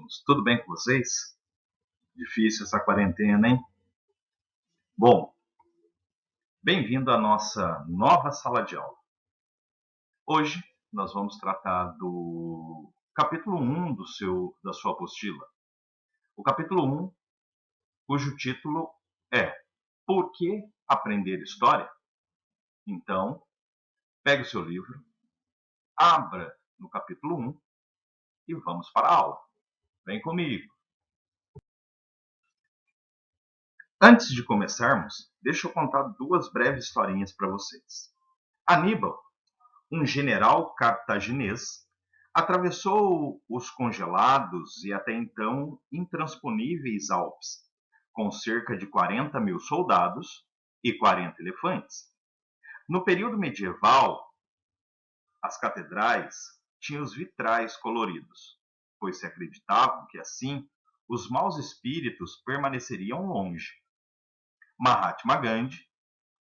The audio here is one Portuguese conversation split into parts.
alunos? Tudo bem com vocês? Difícil essa quarentena, hein? Bom, bem-vindo à nossa nova sala de aula. Hoje nós vamos tratar do capítulo 1 da sua apostila. O capítulo 1, cujo título é Por que aprender história? Então, pegue o seu livro, abra no capítulo 1 e vamos para a aula. Vem comigo. Antes de começarmos, deixa eu contar duas breves historinhas para vocês. Aníbal, um general cartaginês, atravessou os congelados e até então intransponíveis Alpes, com cerca de 40 mil soldados e 40 elefantes. No período medieval, as catedrais tinham os vitrais coloridos, pois se acreditavam que assim os maus espíritos permaneceriam longe. Mahatma Gandhi,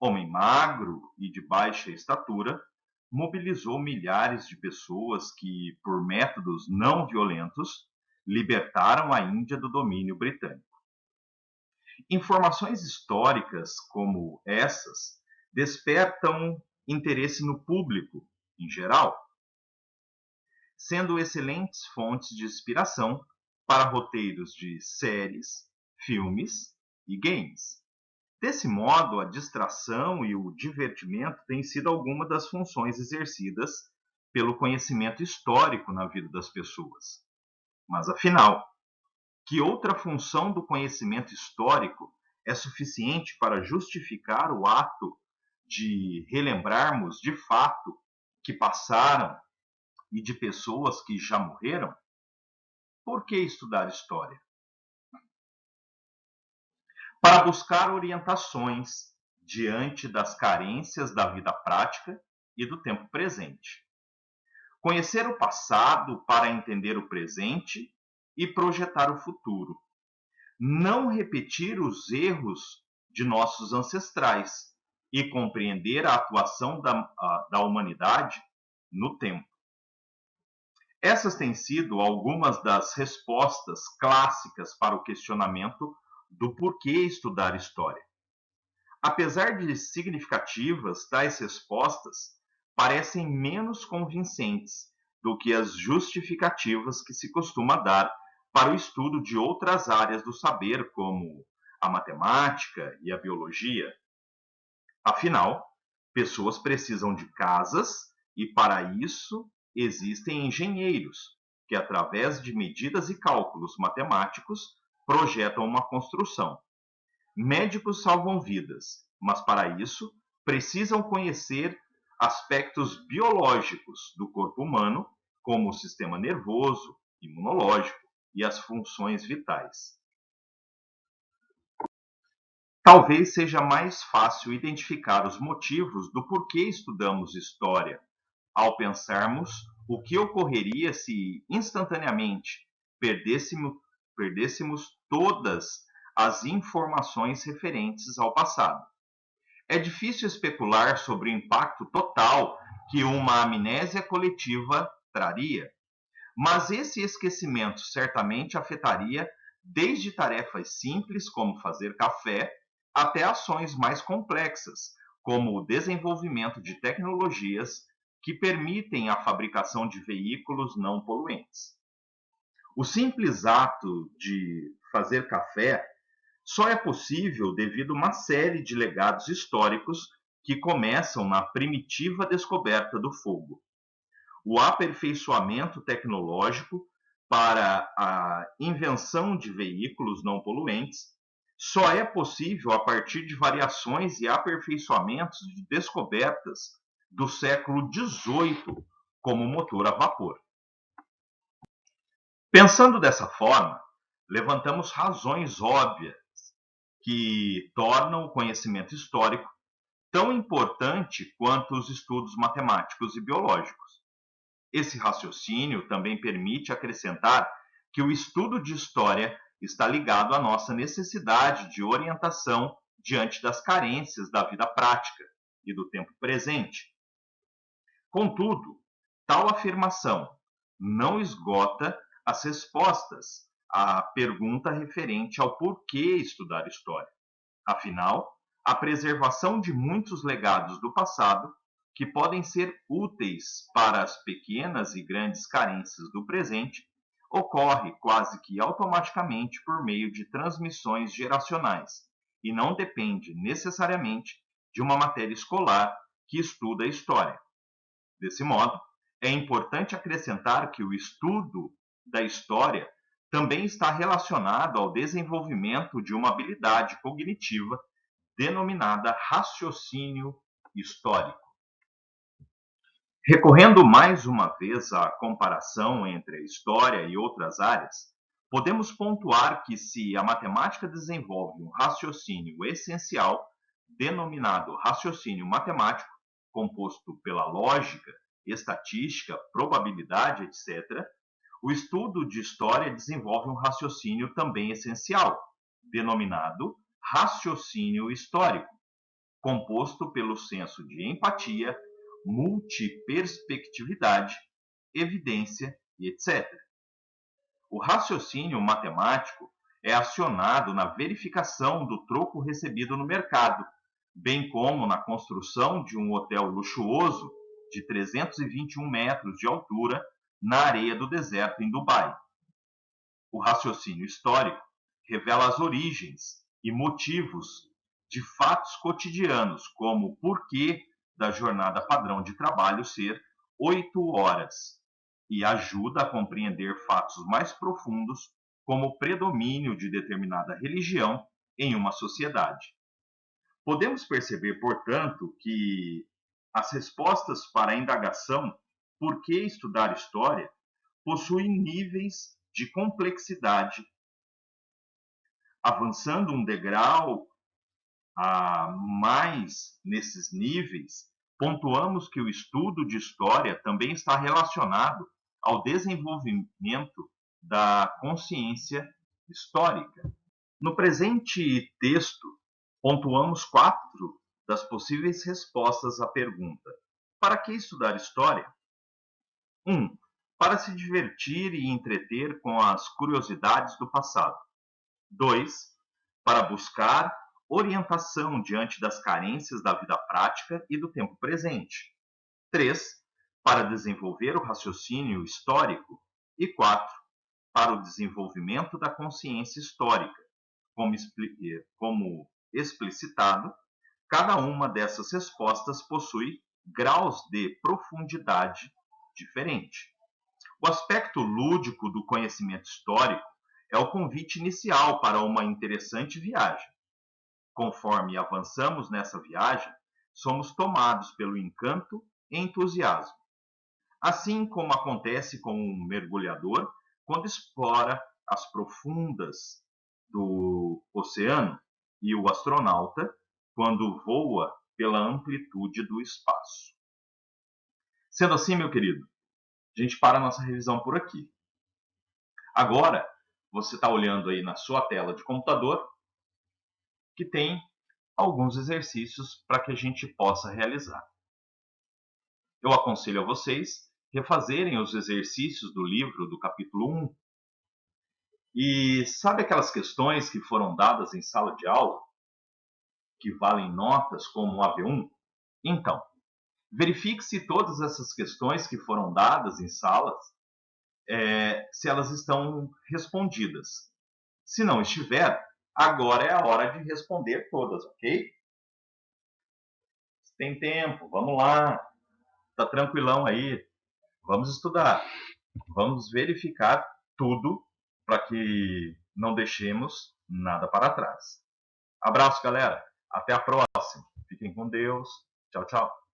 homem magro e de baixa estatura, mobilizou milhares de pessoas que, por métodos não violentos, libertaram a Índia do domínio britânico. Informações históricas como essas despertam interesse no público, em geral, sendo excelentes fontes de inspiração para roteiros de séries, filmes e games. Desse modo, a distração e o divertimento têm sido algumas das funções exercidas pelo conhecimento histórico na vida das pessoas. Mas, afinal, que outra função do conhecimento histórico é suficiente para justificar o ato de relembrarmos de fato que passaram e de pessoas que já morreram? Por que estudar história? Para buscar orientações diante das carências da vida prática e do tempo presente. Conhecer o passado para entender o presente e projetar o futuro. Não repetir os erros de nossos ancestrais e compreender a atuação da humanidade no tempo. Essas têm sido algumas das respostas clássicas para o questionamento do porquê estudar história. Apesar de significativas, tais respostas parecem menos convincentes do que as justificativas que se costuma dar para o estudo de outras áreas do saber, como a matemática e a biologia. Afinal, pessoas precisam de casas e, para isso, existem engenheiros que, através de medidas e cálculos matemáticos, projetam uma construção. Médicos salvam vidas, mas para isso precisam conhecer aspectos biológicos do corpo humano, como o sistema nervoso, imunológico e as funções vitais. Talvez seja mais fácil identificar os motivos do porquê estudamos história, ao pensarmos o que ocorreria se instantaneamente perdêssemos todas as informações referentes ao passado. É difícil especular sobre o impacto total que uma amnésia coletiva traria, mas esse esquecimento certamente afetaria desde tarefas simples como fazer café até ações mais complexas, como o desenvolvimento de tecnologias que permitem a fabricação de veículos não poluentes. O simples ato de fazer café só é possível devido a uma série de legados históricos que começam na primitiva descoberta do fogo. O aperfeiçoamento tecnológico para a invenção de veículos não poluentes só é possível a partir de variações e aperfeiçoamentos de descobertas do século XVIII, como o motor a vapor. Pensando dessa forma, levantamos razões óbvias que tornam o conhecimento histórico tão importante quanto os estudos matemáticos e biológicos. Esse raciocínio também permite acrescentar que o estudo de história está ligado à nossa necessidade de orientação diante das carências da vida prática e do tempo presente. Contudo, tal afirmação não esgota as respostas à pergunta referente ao porquê estudar história. Afinal, a preservação de muitos legados do passado, que podem ser úteis para as pequenas e grandes carências do presente, ocorre quase que automaticamente por meio de transmissões geracionais e não depende necessariamente de uma matéria escolar que estuda a história. Desse modo, é importante acrescentar que o estudo da história também está relacionado ao desenvolvimento de uma habilidade cognitiva denominada raciocínio histórico. Recorrendo mais uma vez à comparação entre a história e outras áreas, podemos pontuar que se a matemática desenvolve um raciocínio essencial, denominado raciocínio matemático, composto pela lógica, estatística, probabilidade, etc., o estudo de história desenvolve um raciocínio também essencial, denominado raciocínio histórico, composto pelo senso de empatia, multiperspectividade, evidência e etc. O raciocínio matemático é acionado na verificação do troco recebido no mercado, bem como na construção de um hotel luxuoso de 321 metros de altura na areia do deserto em Dubai. O raciocínio histórico revela as origens e motivos de fatos cotidianos, como o porquê da jornada padrão de trabalho ser 8 horas, e ajuda a compreender fatos mais profundos, como o predomínio de determinada religião em uma sociedade. Podemos perceber, portanto, que as respostas para a indagação por que estudar história possuem níveis de complexidade, avançando um degrau a mais nesses níveis, pontuamos que o estudo de história também está relacionado ao desenvolvimento da consciência histórica. No presente texto, pontuamos 4 das possíveis respostas à pergunta: para que estudar história? 1. Para se divertir e entreter com as curiosidades do passado. 2. Para buscar orientação diante das carências da vida prática e do tempo presente. 3. Para desenvolver o raciocínio histórico. E 4. Para o desenvolvimento da consciência histórica. Como explicitado, cada uma dessas respostas possui graus de profundidade diferente. O aspecto lúdico do conhecimento histórico é o convite inicial para uma interessante viagem. Conforme avançamos nessa viagem, somos tomados pelo encanto e entusiasmo. Assim como acontece com um mergulhador quando explora as profundas do oceano e o astronauta quando voa pela amplitude do espaço. Sendo assim, meu querido, a gente para a nossa revisão por aqui. Agora, você está olhando aí na sua tela de computador que tem alguns exercícios para que a gente possa realizar. Eu aconselho a vocês refazerem os exercícios do livro do capítulo 1. E sabe aquelas questões que foram dadas em sala de aula, que valem notas como a AV1? Então, verifique se todas essas questões que foram dadas em salas, se elas estão respondidas. Se não estiver, agora é a hora de responder todas, ok? Tem tempo, vamos lá. Tá tranquilão aí. Vamos estudar. Vamos verificar tudo para que não deixemos nada para trás. Abraço, galera. Até a próxima. Fiquem com Deus. Tchau, tchau.